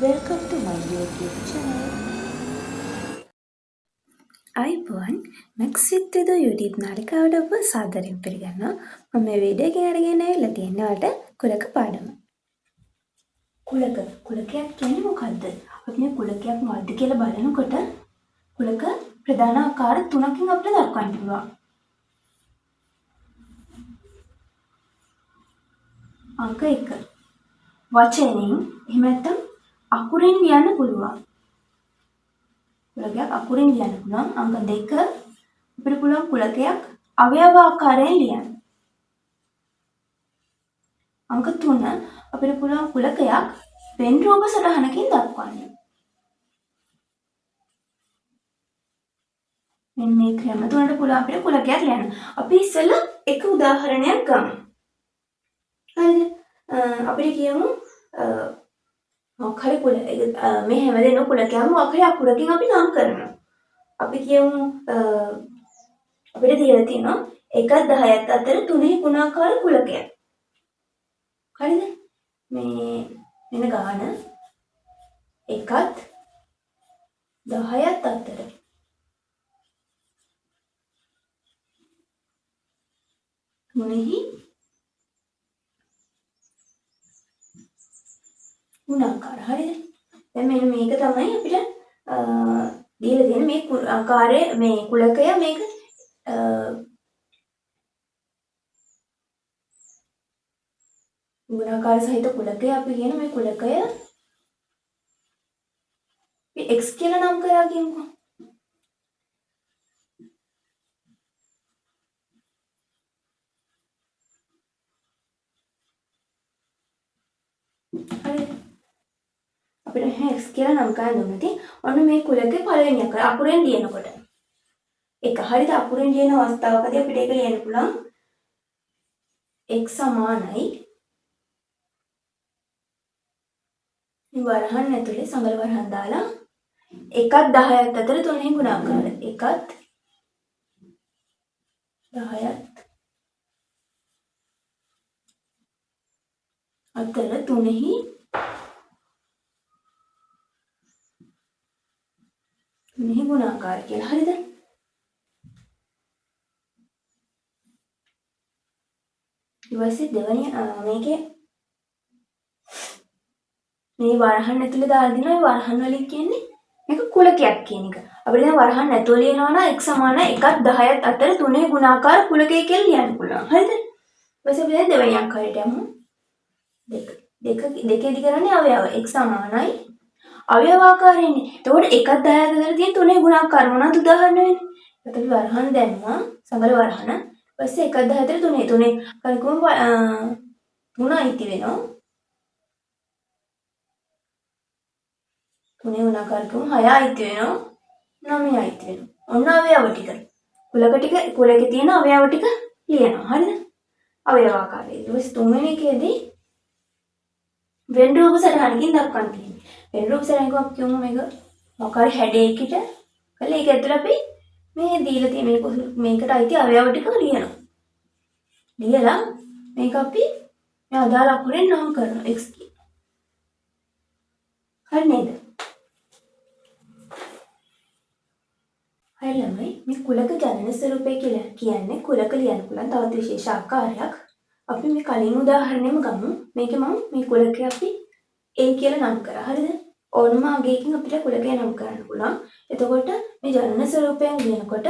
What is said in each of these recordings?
Welcome to my YouTube channel. අයිබෝන් Max විත් විදෝ YouTube නාලිකාවට ඔබ සාදරයෙන් පිළිගන්නවා. මම මේ වීඩියෝ එකෙන් අරගෙන ආවිල්ලා තියෙන්නේ ඔයාලට කුලක පාඩම. කුලකයක් කියන්නේ මොකද්ද? අපි මේ කුලකයක් මොකද්ද කියලා බලනකොට කුලක ප්‍රධාන ආකාර තුනකින් අපිට දක්වන්න පුළුවන්. අංක 1 වචනෙන් එහෙම නැත්නම් අකුරෙන් ලියන්න පුළුවන්. කුලකයක් අකුරෙන් ලියන්න පුළුවන්. අංක 2 අපිට පුළුවන් කුලකයක් අවයව ආකාරයෙන් ලියන්න. අංක 3 අපිට පුළුවන් කුලකයක් වෙන් රූප සටහනකින් දක්වන්න. මෙන්න මේ ක්‍රම තුනට පුළුවන් අපිට කුලකයක් ලියන්න. අපි ඉස්සෙල්ලා එක උදාහරණයක් ගමු. හරිද? අපිට කියමු මොකක් හරි මේ හැමදේම කුලකයක්ම මොකක් හරි අකුරකින් අපි නම් කරනවා. අපි කියමු අපිට දීලා තියෙනවා 1 10ත් අතර තුනෙහි ගුණාකාර කුලකයක්. හරිද? මෙන්න ගාන 1ත් 10ත් අතර තුනෙහි ගුණාකාර. හරිද? දැන් මෙන්න මේක තමයි අපිට දීලා තියෙන මේ ආකාරයේ මේ කුලකය මේක ගුණාකාර සහිත කුලකය අපි කියන මේ කුලකය x කියලා නම් කරා කියමුකෝ. හරිද? අපිට x කියලා නම් කරන්න ඕනේ. ඔන්න මේ කුලකේ පළවෙනි අකුරෙන් ලියනකොට. එක හරිද අකුරෙන් ලියන අවස්ථාවකදී අපිට ඒක ලියන්න පුළුවන් x සමානයි වරහන් ඇතුලේ සමල වරහන් දාලා 1ත් 10ත් අතර තුනෙහි ගුණාකාර 1ත් 10ත් අතර තුනෙහි ගුණාකාර කියලා. හරිද? ඊපස්සේ දෙවැනි මේකේ මේ වරහන් ඇතුලේ දාලා දිනවා. මේ වරහන් වලින් කියන්නේ මේක කුලකයක් කියන එක. අපිට දැන් වරහන් ඇතුලේ ලියනවා නම් x සමානයි 1ත් 10ත් අතර තුනේ ගුණාකාර කුලකය කියලා ලියන්න පුළුවන්. හරිද? ඊපස්සේ අපි දැන් දෙවෙනි අංකයට යමු. දෙකේදී කරන්නේ අවයව. x සමානයි අවයව ආකාරයෙන්නේ. එතකොට 1ත් 10ත් අතර තියෙන තුනේ ගුණාකාර මොනවද උදාහරණ වෙන්නේ? එතකොට අපි වරහන් දැම්මා සමල වරහන. ඊපස්සේ 1ත් 10ත් අතර තුනේ කලකුම 3 අයිති වෙනවා. තුනේ ගුණාකාරකම 6 අයිති වෙනවා. 9 අයිති වෙනවා. ඔන්න අවයව ටික. කුලකේ තියෙන අවයව ටික ලියනවා. හරිද? අවයව ආකාරයේ. ඊට තුන්වෙනි එකේදී වෙන් රූප සටහනකින් දක්වන්න තියෙනවා. වෙන් රූප සටහනක අපි කියමු මේක මොකක් හරි හැඩයකට කළා. ඒක ඇතුළේ අපි මේ දීලා තියෙන මේකට අයිති අවයව ටික ලියනවා. ලියලා මේක අපි මේ අදාළ අකුරෙන් නම් කරනවා x කියලා. හරි නේද? හරි ළමයි මේ කුලක ජනන ස්වරූපය කියලා කියන්නේ කුලක ලියන්න පුළුවන් තවත් විශේෂ ආකාරයක්. අපි මේ කලින් උදාහරණෙම ගමු. මේකේ මම මේ කුලකය අපි a කියලා නම් කරා. හරිද? ඕනම අගයකින් අපිට කුලකය නම් කරන්න පුළුවන්. එතකොට මේ ජනන ස්වරූපයෙන් ලියනකොට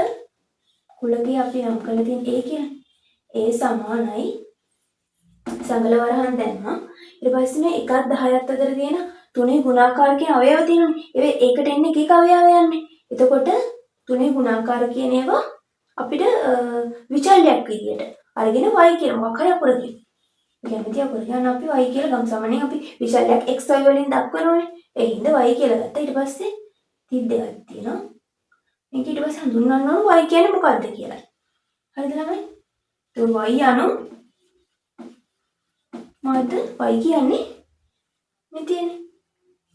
කුලකය අපි නම් කරලා තියෙන a කියලා. a සමානයි සංගල වරහන් දැම්මා. ඊට පස්සේ මේ 1ත් 10ත් අතර තියෙන තුනේ ගුණාකාර කියන අවයව තියෙනනේ. ඒකට එන්නේ එක එක අවයව යන්නේ. එතකොට තුනේ ගුණාකාර කියන ඒවා අපිට විචල්යක් විදියට අරගෙන y කියලා මොකක් හරි අකුරකින් කැමති අකුර ගන්න අපි y කියලා ගමු. සාමාන්‍යයෙන් අපි විචල්යක් x y වලින් දක්වනෝනේ. ඒ හින්දා y කියලා ගත්තා. ඊට පස්සේ 32ක් තියෙනවා. මේක ඊට පස්සේ හඳුන්වන්න ඕන y කියන්නේ මොකක්ද කියලා. හරිද ළමයි? તો y අනු මොකද්ද? y කියන්නේ මේ තියෙන්නේ.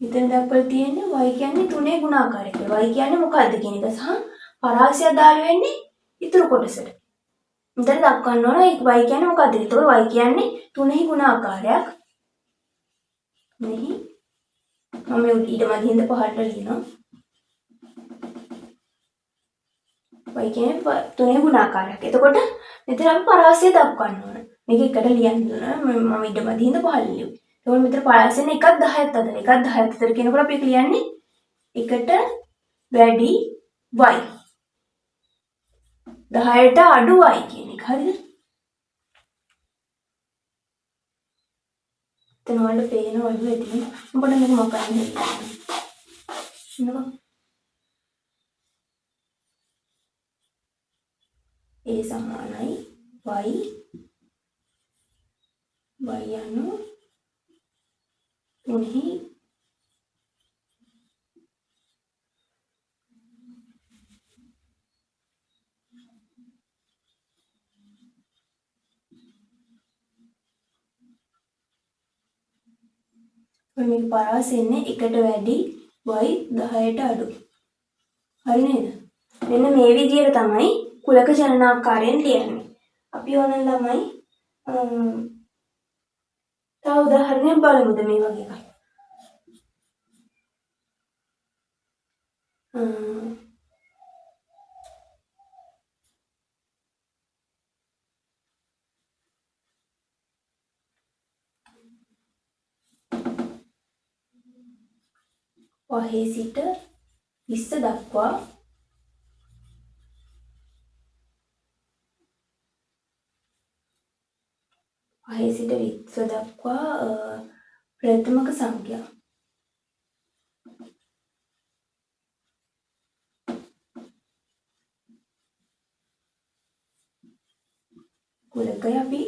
මෙතන දක්වලා තියෙන්නේ y කියන්නේ තුනේ ගුණාකාරය කියලා. y කියන්නේ මොකද්ද කියන එක සහ පරාසය අදාළ වෙන්නේ ඉතුරු කොටසට. මෙතන දක්වන්න ඕන y කියන්නේ මොකද්ද? ඒතකොට y කියන්නේ තුනෙහි ගුණාකාරයක්. තුනෙහි මම ඊට මැදින් පහළට ලියනවා. y කියන්නේ 3 ගුණාකාරයක්. එතකොට මෙතන අපි පරාසය දක්වන්න ඕන. මේක එකට ලියන්න ඕන. මම ඊට මැදින් පහළ ලියුවා. එතකොට මෙතන පරාසයෙන් 1ක් 10ක් අතර. 1ක් 10ක් අතර කියනකොට අපි කියන්නේ 1ට වැඩි y. 10ට අඩු y කියන එක. හරිද? එතන වල පේන වල වෙතින් මොකද මේක මොකක්ද නේද? a සමානයි y අනු 3 මේක පරාසෙන්නේ 1ට වැඩි y 10ට අඩු. හරි නේද? මෙන්න මේ විදිහට තමයි කුලක ජනනාකාරයෙන් ලියන්නේ. අපි ඕන ළමයි තව උදාහරණයක් බලමුද මේ වගේ එකක්. පහේ සිට 20 දක්වා ප්‍රථමක සංඛ්‍යා කුලකය අපි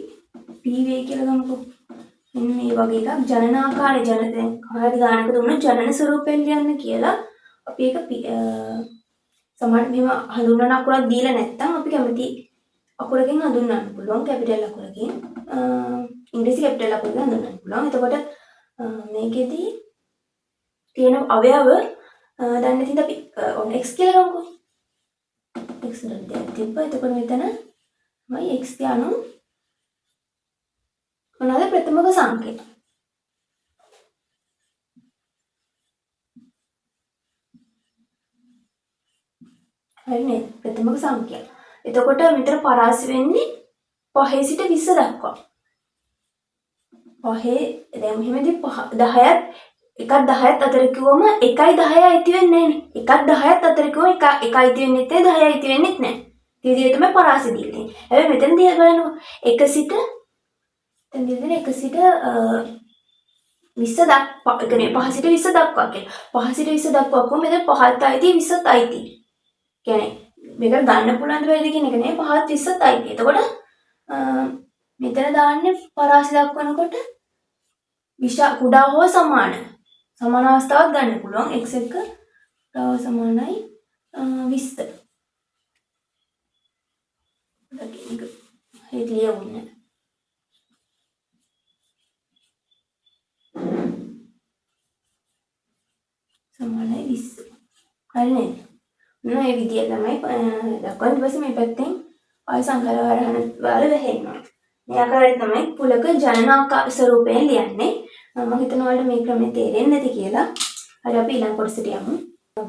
පීවේ කියලා ගමුකෝ. මෙන්න මේ වගේ එකක් ජනනාකාර දැන් හරියට ගානක දුන්නොත් ජනන ස්වරූපයෙන් ලියන්න කියලා අපි ඒක සමහර මෙහෙම හඳුන්වන අකුරක් දීලා නැත්නම් අපි කැමති අකුරකින් හඳුන්වන්න පුළුවන්. කැපිටල් අකුරකින් ඉංග්‍රීසි කැපිටල් අකුරකින් හඳුන්වන්න පුළුවන්. එතකොට මේකෙදී තියෙන අවයව දන්නේ නැතිද අපි x කියලා ගමුකෝ. x දෙයක් තිබ්බා. එතකොට මෙතන x යනු මොනවාද ප්‍රථමක සංඛ්‍යා. හරි නේද? ප්‍රථමක සංඛ්‍යා. එතකොට මෙතන පරාස වෙන්නේ 5 සිට 20 දක්වා. 5 දැන් මෙහෙමදී 10ත් 1ක් 10ත් අතර කිව්වම 1යි 10යි අයිති වෙන්නේ නැහැ නේ. 1ක් 10ත් අතර කිව්වම 1 අයිති වෙන්නේ නැත්නම් 10යි අයිති වෙන්නේ නැහැ. ඒ විදිහට තමයි පරාස දීලා තියෙන්නේ. හැබැයි මෙතනදී බලන්න 1 සිට දැන් දෙන්නේ 1 සිට 20 දක්වා කියන්නේ 5 සිට 20 දක්වා කියලා. 5 සිට 20 දක්වා කොහොමද මෙතන 5ත් අයිති 20ත් අයිති. කියන්නේ මේක ගන්න පුළුවන් දෙයක් කියන එක නේ 5ත් 20ත් අයිති. එතකොට මෙතන දාන්නේ පරාස දක්වනකොට කුඩා හෝ සමාන අවස්ථාවක් ගන්න පුළුවන්. x එක කුඩා සමානයි 20. ඒක ලියවුන්නේ සමානයි 20. හරි නේද? මේ විදිය තමයි දක්වන්න. ඊපස්සේ මේ පැත්තෙන් ආය සංඛ්‍යා වරහන වල වෙහෙන්නවා. මේ ආකාරයට තමයි කුලක ජනනාකාර ස්වරූපයෙන් ලියන්නේ. මම හිතනවා ඔයාලට මේ ක්‍රමය තේරෙන්නේ නැති කියලා. හරි අපි ඊළඟ කොටසට යමු.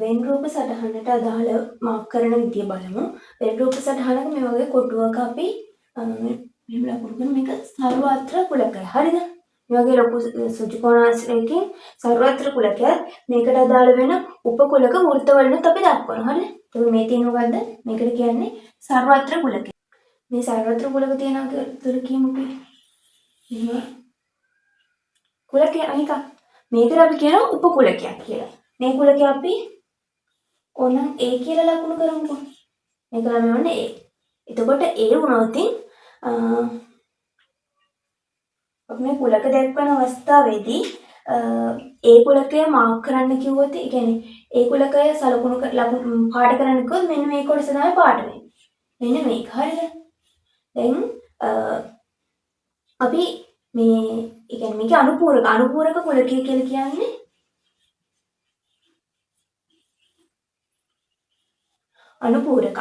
වෙන් රූප සටහනට අදාළ මාක් කරන විදිය බලමු. වෙන් රූප සටහනක මේ වගේ කොටුවක අපි මෙහෙම ලකුණු කරන මේක සර්වාත්‍ර කුලකය. හරිද? මේ වගේ ලොකු සුජු කෝණාශ්‍රයකින් සර්වාත්‍ර කුලකය මේකට අදාළ වෙන උපකුලක වෘත්ත වලිනුත් අපි දක්වනවා. හරිද? එතකොට මේ තියෙන මොකද්ද? මේකට කියන්නේ සර්වාත්‍ර කුලකය. මේ සර්වාත්‍ර කුලක තියෙනවා කියලා කියමුකෝ. එහෙම කුලකය අනික මේකට අපි කියනවා උපකුලකයක් කියලා. මේ කුලකය අපි ඕනම් A කියලා ලකුණු කරමුකෝ. මේක ළමයි වන්නේ A. එතකොට A වුණොත් අපි මේ කුලක දක්වන අවස්ථාවේදී ඒ කුලකය මාක් කරන්න කිව්වොත් ඒ කියන්නේ ඒ කුලකය සලකුණු පාට කරන්න කිව්වොත් මෙන්න මේ කොටස තමයි පාට වෙන්නේ. මෙන්න මේක. හරිද? දැන් අපි මේ ඒ කියන්නේ මේක අනුපූරක කුලකය කියලා කියන්නේ අනුපූරක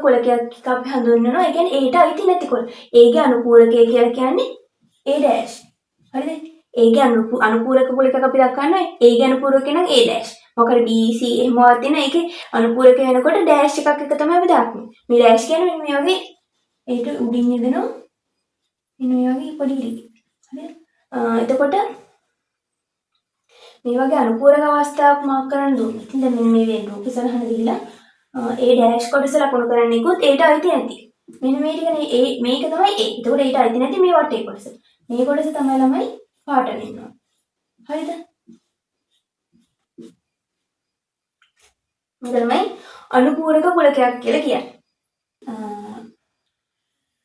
කුලකයක් අපි හඳුන්වනවා. ඒ කියන්නේ ඒට අයිති නැති කුල. ඒගේ අනුපූරකය කියලා කියන්නේ A'. හරිද? ඒගේ අනුපූරක කුලකයක් අපි දක්වනවා. ඒගේ අනුපූරක නම් A dash. මොකද B C එහෙමවත් තියෙන ඒකේ අනුපූරක වෙනකොට dash එකක් එක තමයි අපි දාන්නේ. මේ dash කියන්නේ මේ වගේ ඒක උඩින් යදෙනවා. මේ වගේ පොඩි ඉරි. හරිද? එතකොට මේ වගේ අනුපූරක අවස්ථාවක් මාක් කරන්න දුන්නොත් ඉතින් දැන් මෙන්න මේ වෙන රූප සරහන දීලා A dash කොටස ලකුණු කරන්නේකුත් ඒට අයිති නැති. මෙන්න මේ ටිකනේ A මේක තමයි A. එතකොට ඒට අයිති නැති මේ වටේ කොටස. මේ කොටස තමයි ළමයි පාට වෙනවා. හරිද? මෙතනමයි අනුපූරක කුලකයක් කියලා කියන්නේ.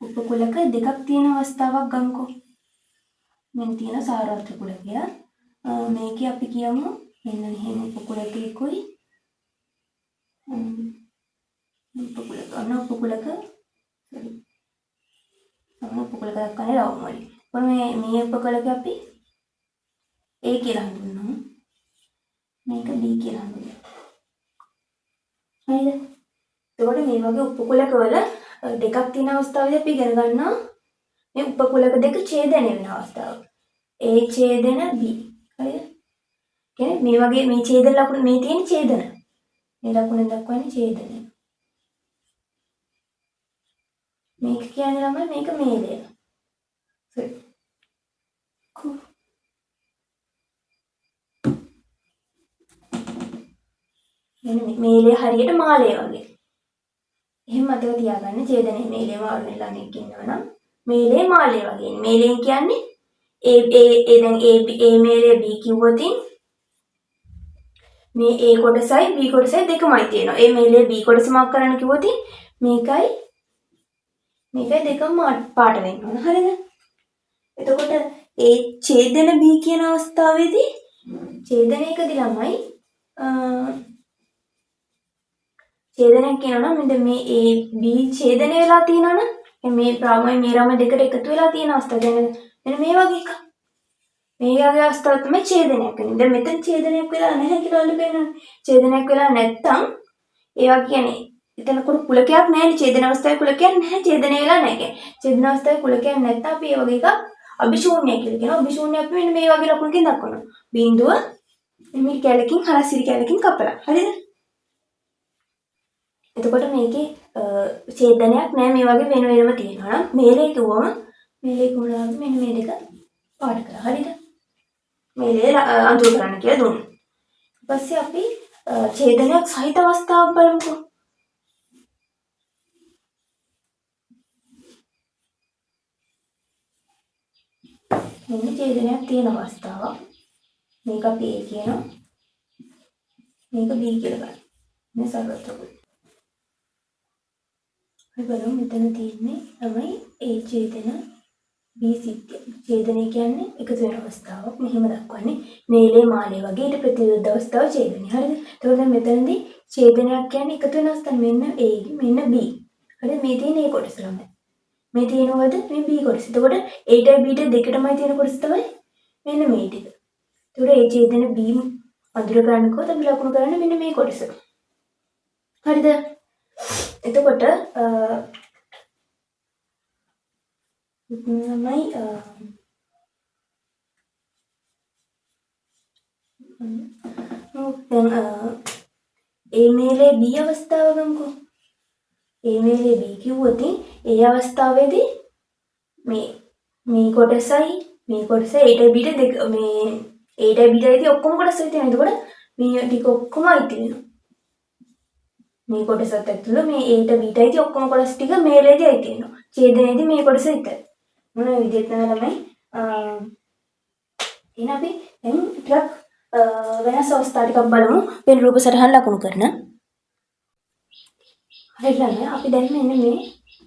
උපකුලක දෙකක් තියෙන අවස්ථාවක් ගමුකෝ. මෙන්න තියෙන සාරවත්‍ර කුලකය. මේකේ අපි කියමු මෙන්න මෙහෙම උපකුලකයකුයි උපකුලක උපකුලක දක්වන්නේ රවුම් වලින්. කොහොම මේ උපකුලක අපි A කියලා හඳුන්වනවා. මේක B කියලා හඳුන්වනවා. හරිද? එතකොට මේ වගේ උපකුලකවල දෙකක් තියෙන අවස්ථාවේදී අපි ඉගෙන ගන්නවා මේ උපකුලක දෙක ඡේදනය වෙන අවස්ථාව. A ඡේදන B. හරිද? කියන්නේ මේ වගේ මේ ඡේදන ලකුණු මේ තියෙන ඡේදන. මේ ලකුණෙන් දක්වන්නේ ඡේදනය. මේක කියන්නේ ළමයි මේක මේලය. හරි. මේලය හරියට මාලය වගේ. එහෙම මතක තියාගන්න ඡේදනයේ මේලේ මාළු ළඟ ඉන්නවනම් මේලේ මාලය වගේ. මේලෙන් කියන්නේ දැන් A මේලේ B කිව්වොත් මේ A කොටසයි B කොටසයි දෙකමයි තියෙනවා. A මේලේ B කොටස මාක් කරන්න කිව්වොත් මේකයි දෙකම පාට වෙන්න ඕන. හරිද? එතකොට ඒ ඡේදන B කියන අවස්ථාවේදී ඡේදනයකදී ළමයි ඡේදනයක් කියනවා නම් මෙන්න මේ A B ඡේදනය වෙලා තියෙනවනම් මේ ප්‍රාමයි මේ රම දෙකට එකතු වෙලා තියෙන අවස්ථාව දැන් මෙන්න මේ වගේ එකක්. මේ වගේ අවස්ථාවක් තමයි ඡේදනයක් වෙන්නේ. දැන් මෙතන ඡේදනයක් වෙලා නැහැ කියලා ඔන්න පේනවා. ඡේදනයක් වෙලා නැත්තම් ඒවා කියන්නේ එතන කුලකයක් නැහැ නේ. ඡේදන අවස්ථාවේ කුලකයක් නැහැ. ඡේදනය වෙලා නැහැ කියන්නේ. ඡේදන අවස්ථාවේ කුලකයක් නැත්තම් අපි ඒ වගේ එකක් අභිශූන්‍ය කියලා කියනවා. අභිශූන්‍ය අපි මෙන්න මේ වගේ ලකුණකින් දක්වනවා. බිඳුව මේ කැලකින් හරසිරි කැලකින් කපලා. හරිද? එතකොට මේකේ ඡේදනයක් නැහැ මේ වගේ වෙන වෙනම තියෙනවා නම් මේලේ කිව්වම මේලේ කුණාම මෙන්න මේ දෙක පාට කරා. හරිද? මේලේ අඳුර කරන්න කියලා දුන්නා. ඊට පස්සේ අපි ඡේදනයක් සහිත අවස්ථාවක් බලමුකෝ. මෙන්න ඡේදනයක් තියෙන අවස්ථාවක්. මේක අපි A කියනවා. මේක B කියලා ගන්න. මේ සර්වත්‍ර කුල. අපි බලමු මෙතන තියෙන්නේ තමයි A ඡේදන B සිද්ධ. ඡේදනය කියන්නේ එකතු වෙන අවස්ථාවක්. මෙහෙම දක්වන්නේ මේලේ මාලේ වගේ ඊට ප්‍රතිවිරුද්ධ අවස්ථාව ඡේදනය. හරිද? එතකොට දැන් මෙතනදී ඡේදනයක් කියන්නේ එකතු වෙන අවස්ථාව මෙන්න A මෙන්න B. හරිද? මේ තියෙන A කොටස ළමයි. මේ තියෙනවද මේ B කොටස. එතකොට A ටයි B ට දෙකටමයි තියෙන කොටස තමයි මෙන්න මේ ටික. එතකොට A ඡේදන B අඳුර ගන්නකොට අපි ලකුණු කරන්නේ මෙන්න මේ කොටස. හරිද? එතකොට තමයි දැන් A මේලේ B අවස්ථාව ගමුකෝ. A මේලේ B කිව්වොත් ඒ අවස්ථාවේදී මේ කොටසයි A ට B ට දෙක මේ A ට B ටයි ඔක්කොම කොටස් තියෙනවා. එතකොට මේ ටික ඔක්කොම අයිති වෙනවා. මේ කොටසත් ඇතුළේ මේ A ට B ටයි ඔක්කොම කොටස් ටික මේලේදී අයිති වෙනවා. ඡේදනයේදී මේ කොටස විතරයි. මොන විදිහට තමයි එහෙනම් අපි දැන් ටිකක් වෙනස් අවස්ථා ටිකක් බලමු. වෙන රූප සටහන් ලකුණු කරන. හරිද? අපි දැන් මෙන්න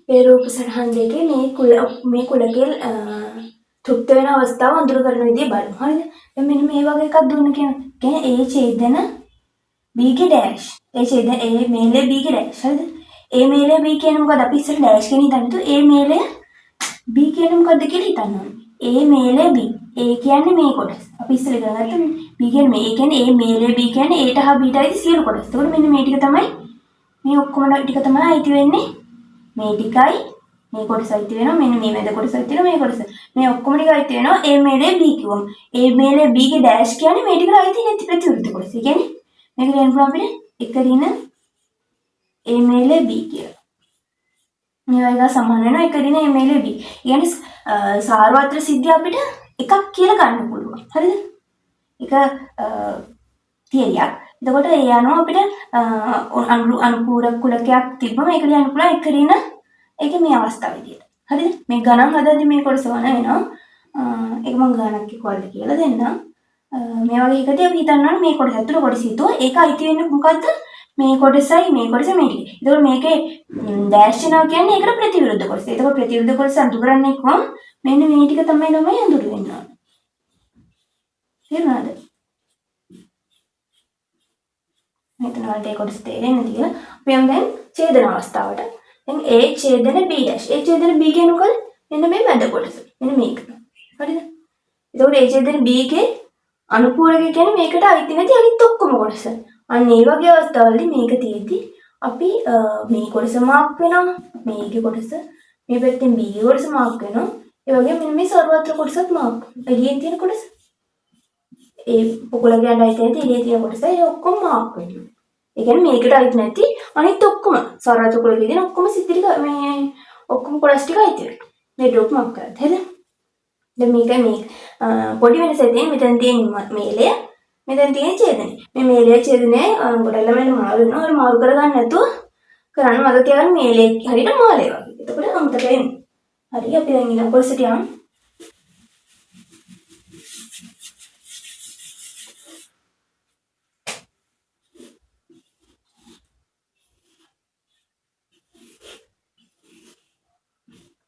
මේ රූප සටහන් දෙකේ මේ කුලකේ තෘප්ත වෙන අවස්ථාව අඳුර කරන විදිය බලමු. හරිද? දැන් මෙන්න මේ වගේ එකක් දුන්න කියන්නේ A ඡේදන B ගේ ඩෑෂ්. A ඡේදන A මේලේ B ගේ ඩෑෂ්. හරිද? A මේලේ B කියන්නේ මොකද? අපි ඉස්සර ඩෑෂ් කියන හිතන්නේ. A මේලේ B කියන්නේ මොකද්ද කියලා හිතන්න ඕනේ. A මේලේ B. A කියන්නේ මේ කොටස. අපි ඉස්සර ඉගෙන ගත්තා B කියන්නේ මේ. ඒ කියන්නේ A මේලේ B කියන්නේ A ට හා B ටයි සියලු කොටස්. ඒකට මෙන්න මේ ටික තමයි මේ ඔක්කොම ටික තමයි අයිති වෙන්නේ. මේ ටිකයි මේ කොටස අයිති වෙනවා මෙන්න මේ මැද කොටස අයිති වෙනවා මේ කොටස. මේ ඔක්කොම ටික අයිති වෙනවා A මේලේ B කිව්වම. A මේලේ B ගේ ඩෑෂ් කියන්නේ මේ ටිකට අයිති නැති ප්‍රතිවිරුද්ධ කොටස. ඒ කියන්නේ මේක ලියන්න පුළුවන් අපිට 1 ඍණ A මේලේ B කියලා. මේ වගේ සමාන වෙනවා 1 ඍණ A මේලේ B. කියන්නේ සාරවත්‍ර සිද්ධිය අපිට එකක් කියලා ගන්න පුළුවන්. හරිද? එක තියරියක්. එතකොට ඒ අනුව අපිට අනුපූරක කුලකයක් තිබ්බම ඒක ලියන්න පුළුවන් 1 ඍණ ඒකේ මේ අවස්ථාවේදී. හරිද? මේ ගණන් හදද්දි මේ කොටස වන වෙනවා. ඒක මම ගණනක් එක්කවලු කියලා දෙන්නම්. මේ වගේ එකදී අපි හිතනවා මේ කොටස ඇතුළේ කොටස හිතුවා ඒක අයිති වෙන්නේ මොකද්ද? මේ කොටසයි මේ කොටස මේ ටික. ඒතකොට මේකේ ඩෑෂ් වෙනවා කියන්නේ ඒකට ප්‍රතිවිරුද්ධ කොටස. ඒතකොට ප්‍රතිවිරුද්ධ කොටස අඳුර කරන්නේ කොහොම? මෙන්න මේ ටික තමයි අඳුර වෙන්න ඕනේ. තේරුණාද? මෙතන වලට ඒ කොටස තේරෙන්නේ නැති කියලා. අපි යමු දැන් ඡේදන අවස්ථාවට. දැන් A ඡේදන B ඩෑෂ්. A ඡේදන B කියන්නේ මොකද? මෙන්න මේ මැද කොටස. මෙන්න මේක. හරිද? එතකොට A ඡේදන B ගේ අනුපූරක කියන්නේ මේකට අයිති නැති අනිත් ඔක්කොම කොටස. අන්න ඒ වගේ අවස්ථාවලදී මේක තියෙද්දි අපි මේ කොටස මාක් වෙනවා. මේකේ කොටස මේ පැත්තෙන් B ගේ කොටස මාක් වෙනවා. ඒ වගේම මෙන්න මේ සර්වත්‍ර කොටසත් මාක්. එළියෙන් තියෙන කොටස. ඒ පොකුලගේ අඬ අයිති නැති එළියේ තියෙන කොටස ඒ ඔක්කොම මාක් වෙනවා. ඒ කියන්නේ මේකට අයිති නැති අනිත් ඔක්කොම සර්වත්‍ර කුලකේ තියෙන ඔක්කොම සිද්ධි ටික මේ ඔක්කොම කොටස් ටික අයිති වෙනවා. මේ ඩ්‍රොප් මාක් කරලා. හරිද? දැන් මේ පොඩි වෙනසක් තියෙන මෙතන තියෙන මේලය මෙතන තියෙන ඡේදනය. මේ මේලය ඡේදනය ගොඩක් ළමයි මාරු වෙනවා. ඒක මාරු කරගන්න නැතුව කරන්න මතක තියාගන්න මේලේ හරියට මාලේ වගේ. එතකොට අමතක වෙන්නේ. හරි අපි දැන් ඊළඟ කොටසට යමු.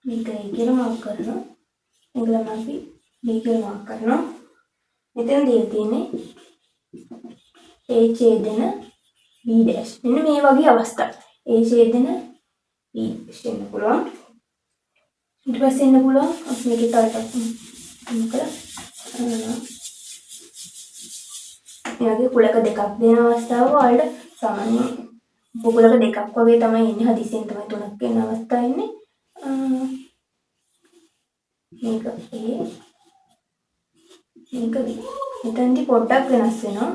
මේක කියලා මාක් කරනවා. ඒගොල්ලන් අපි මේක මාක් කරනවා. මෙතන තියෙන්නේ A ඡේදන B ඩෑෂ්. මෙන්න මේ වගේ අවස්ථා. A ඡේදන B ඩෑෂ් එන්න පුළුවන්. ඊට පස්සේ එන්න පුළුවන් අපි මේකේ තව එකක් කුලක දෙකක් දෙන අවස්ථාව වලට සාමාන්‍ය කුලක දෙකක් වගේ තමයි ඉන්නේ. හදිසියෙන් තමයි තුනක් වෙන අවස්ථා ඉන්නේ. මේක A මේක B. මෙතනදී පොඩ්ඩක් වෙනස් වෙනවා.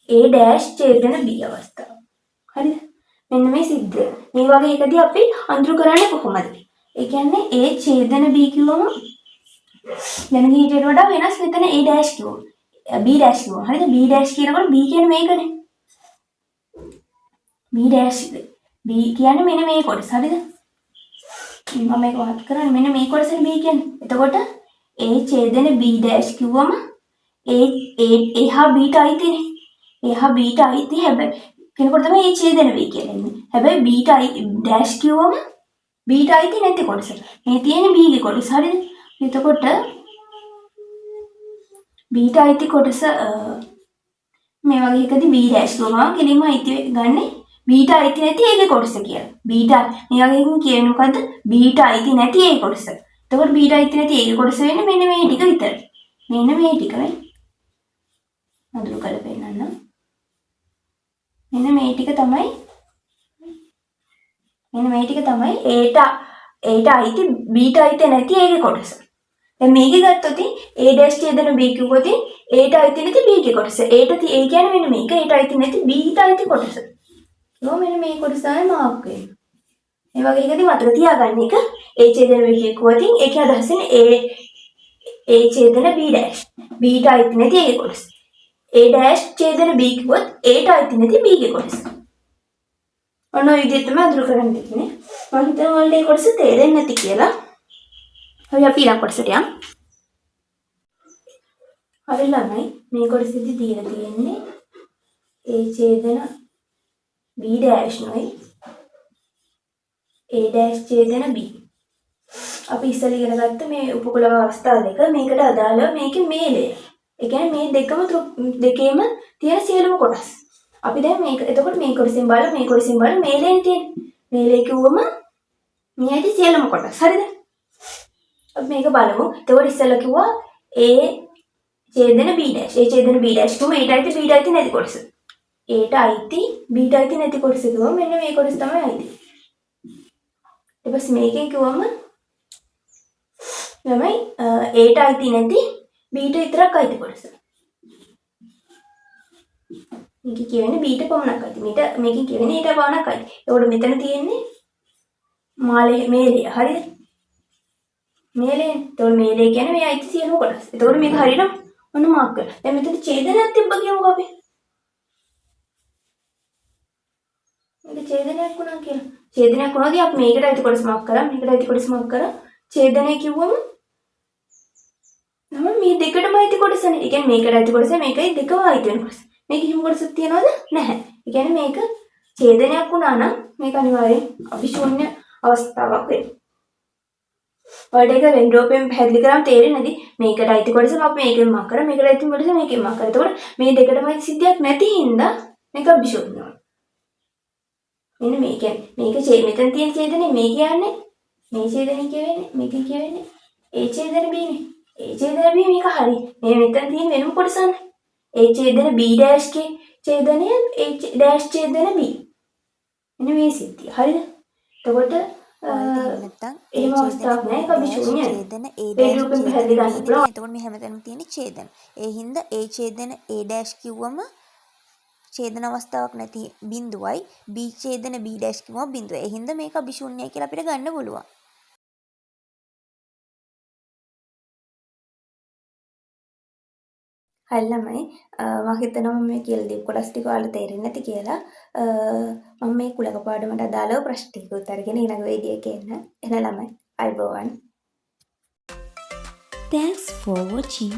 A ඩෑෂ් ඡේදන B අවස්ථාව. හරිද? මෙන්න මේ සිද්ධිය. මේ වගේ එකදී අපි අඳුර කරන්නේ කොහොමද? ඒ කියන්නේ A ඡේදන B කිව්වම දැන් ඊට වඩා වෙනස් මෙතන A ඩෑෂ් කිව්වම. B ඩෑෂ් කිව්වම. හරිද? B ඩෑෂ් කියනකොට B කියන්නේ මේකනේ. B ඩෑෂ් B කියන්නේ මෙන්න මේ කොටස. හරිද? මම මේක වත් කරන්නේ මෙන්න මේ කොටසනේ B කියන්නේ. එතකොට A ඡේදන B ඩෑෂ් කිව්වම A හා B ට අයිතිනේ. A හා B ට අයිති හැබැයි කෙනෙකුට තමයි A ඡේදන B කියන්නේ. හැබැයි B ට ඩෑෂ් කිව්වම B ට අයිති නැති කොටස. මේ තියෙන්නේ B ගේ කොටස. හරිද? එතකොට B ට අයිති කොටස මේ වගේ එකදී B ඩෑෂ් කිව්වම කෙලින්ම අයිති ගන්නේ B ට අයිති නැති A ගේ කොටස කියලා. B ට මේ වගේ එකකින් කියන්නේ මොකද්ද? B ට අයිති නැති A කොටස. එතකොට B ට අයිති නැති A ගේ කොටස වෙන්නේ මෙන්න මේ ටික විතරයි. මෙන්න මේ ටික නේ. අඳුර කරලා පෙන්නන්න. මෙන්න මේ ටික තමයි A ට අයිති B ට අයිති නැති A ගේ කොටස. දැන් මේක ගත්තොත් A ඩෑෂ් ඡේදන B කිව්වොත් A ට අයිති නැති B ගේ කොටස. A කියන්නේ මෙන්න මේක. A ට අයිති නැති B ට අයිති කොටස. ඒක මෙන්න මේ කොටස තමයි මාක් වෙන්නේ. මේ වගේ එකදී මතක තියාගන්න එක A ඡේදන B කිව්වොත් ඒකේ අදහසනේ A ඡේදන B ඩෑෂ්. B ට අයිති නැති A ගේ කොටස. A ඩෑෂ් ඡේදන B කිව්වොත් A ට අයිති නැති B ගේ කොටස. ඔන්න ඔය විදිහට තමයි අඳුර කරන්න තියෙන්නේ. මම හිතනවා ඔයාලට මේ කොටස තේරෙන්නේ නැති කියලා. හරි අපි ඊළඟ කොටසට යමු. හරි ළමයි මේ කොටසෙදි දීලා තියෙන්නේ A ඡේදන B ඩෑෂ් නොයි A ඩෑෂ් ඡේදන B. අපි ඉස්සෙල්ලා ඉගෙන ගත්ත මේ උපකුලක අවස්ථා දෙක මේකට අදාළව මේකේ මේලය. ඒ කියන්නේ මේ දෙකේම තියෙන සියලුම කොටස්. අපි දැන් මේක එතකොට මේ කොටසින් බලලා මේ කොටසින් බලලා මේලේ තියෙන්නේ. මේලේ කිව්වම මේකේ සියලුම කොටස්. හරිද? අපි මේක බලමු. එතකොට ඉස්සෙල්ලා කිව්වා A ඡේදන B ඩෑෂ්. A ඡේදන B ඩෑෂ් කිව්වම A ට අයිති B ට අයිති නැති කොටස. A ට අයිති B ට අයිති නැති කොටස කිව්වම මෙන්න මේ කොටස තමයි අයිති. ඊට පස්සේ මේකෙන් කිව්වම ළමයි Aට අයිති නැති Bට විතරක් අයිති කොටස. මේක කියවෙන්නේ Bට පමණක් අයිති. මේකෙන් කියවෙන්නේ Aට පමණක් අයිති. ඒකට මෙතන තියෙන්නේ මේලය. හරිද? මේලේ. ඒතකොට මේලේ කියන්නේ මේ අයිති සියලුම කොටස්. ඒතකොට මේක හරියට මොන මාක් කරලා. දැන් මෙතන ඡේදනයක් තිබ්බ කියමුකෝ අපි. මේක ඡේදනයක් වුණා කියලා. ඡේදනයක් වුණාදී අපි මේකට අයිති කොටස මාක් කරා. මේකට අයිති කොටස මාක් කරා. ඡේදනය කිව්වම නම් මේ දෙකටම අයිති කොටසනේ. ඒ කියන්නේ මේකට අයිති කොටස මේකයි දෙකම අයිති වෙන කොටස. මේක හිම කොටසක් තියනවද? නැහැ. ඒ කියන්නේ මේක ඡේදනයක් වුණා නම් මේක අනිවාර්යෙන් අවිශූන්‍ය අවස්ථාවක් වෙනවා. ඔයාලට ඒක වෙන් රූපයෙන් පැහැදිලි කරාම තේරෙන්නේ නැති මේකට අයිති කොටස අපි මේකෙන් මාක් කරා මේකට අයිති කොටස මේකෙන් මාක් කරා. එතකොට මේ දෙකටම අයිති සිද්ධියක් නැති හින්දා මේක අවිශූන්‍ය වෙනවා. මෙන්න මේ කියන්නේ මේක මෙතන තියෙන ඡේදනේ මේ කියන්නේ මේ ඡේදනේ කියවෙන්නේ මේකෙන් කියවෙන්නේ ඒ ඡේදන B නේ. ඒ ඡේදන B මේක හරි. මේ මෙතන තියෙන වෙනම කොටසන්නේ. ඒ ඡේදන B ඩෑෂ් ගේ ඡේදනය ඒ ඩෑෂ් ඡේදන B. මෙන්න මේ සිද්ධිය. හරිද? එතකොට එහෙම අවස්ථාවක් නෑ. ඒක අවිශූන්‍යයි. ඡේදන A ඒ රූපෙන් පැහැදිලි ගන්න පුළුවන්. එතකොට මේ හැමතැනම තියෙන ඡේදන. ඒ හින්දා A ඡේදන A' කිව්වම ඡේදන අවස්ථාවක් නැති බිඳුවයි B ඡේදන B' කිව්වම බිඳුවයි. ඒ හින්දා මේක අභිශූන්‍යයි කියලා අපිට ගන්න පුළුවන්. හරි ළමයි මම හිතනවා මේ කියලා දීපු කොටස් ටික ඔයාලට තේරෙන්නේ නැති කියලා. මම මේ කුලක පාඩමට අදාළව ප්‍රශ්න ටික උත්තරගෙන ඊළඟ වීඩියෝ එකේ එන්න. එහෙනම් ළමයි අයබෝවන්. Thanks for watching.